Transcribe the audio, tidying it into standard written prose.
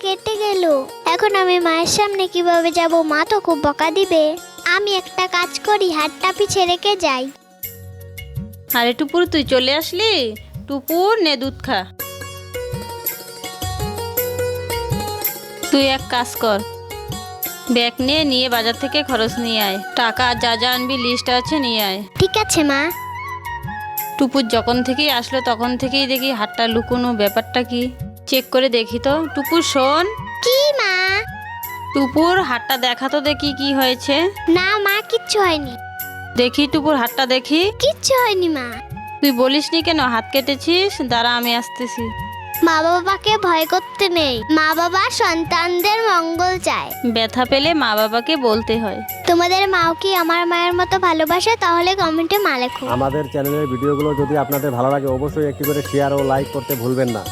কেটে গেল। এখন আমি মায়ের সামনে কিভাবে যাব? মা তো খুব বকা দিবে। আমি একটা কাজ করি, হাতটা পিছে রেখে যাই। আরে টুপুর, তুই চলে আসলি? টুপুর, নে দুধ খা। তুই এক কাজ কর, ব্যাগ নিয়ে বাজার থেকে খরচ নিয়ে আয়। টাকা যা যা আনবি লিস্ট আছে, নিয়ে আয়। ঠিক আছে মা। টুপুর যখন থেকেই আসলো তখন থেকেই দেখি হাতটা লুকোনো, ব্যাপারটা কি চেক করে দেখি তো। টুপুর শোন। কি মা? টুপুর হাতটা দেখা তো দেখি কি হয়েছে। না মা, কিচ্ছু হয়নি। দেখি টুপুর হাতটা দেখি। কিচ্ছু হয়নি মা। তুই বলিসনি কেন হাত কেটেছিস? দাঁড়া আমি আসতেছি। মা বাবাকে ভয় করতে নেই, মা বাবা সন্তানদের মঙ্গল চায়। ব্যথা পেলে মা বাবাকে বলতে হয়। তোমাদের মাও কি আমার মায়ের মতো ভালোবাসে? তাহলে কমেন্টে মা লেখো। আমাদের চ্যানেলের ভিডিওগুলো যদি আপনাদের ভালো লাগে অবশ্যই একটি করে শেয়ার ও লাইক করতে ভুলবেন না।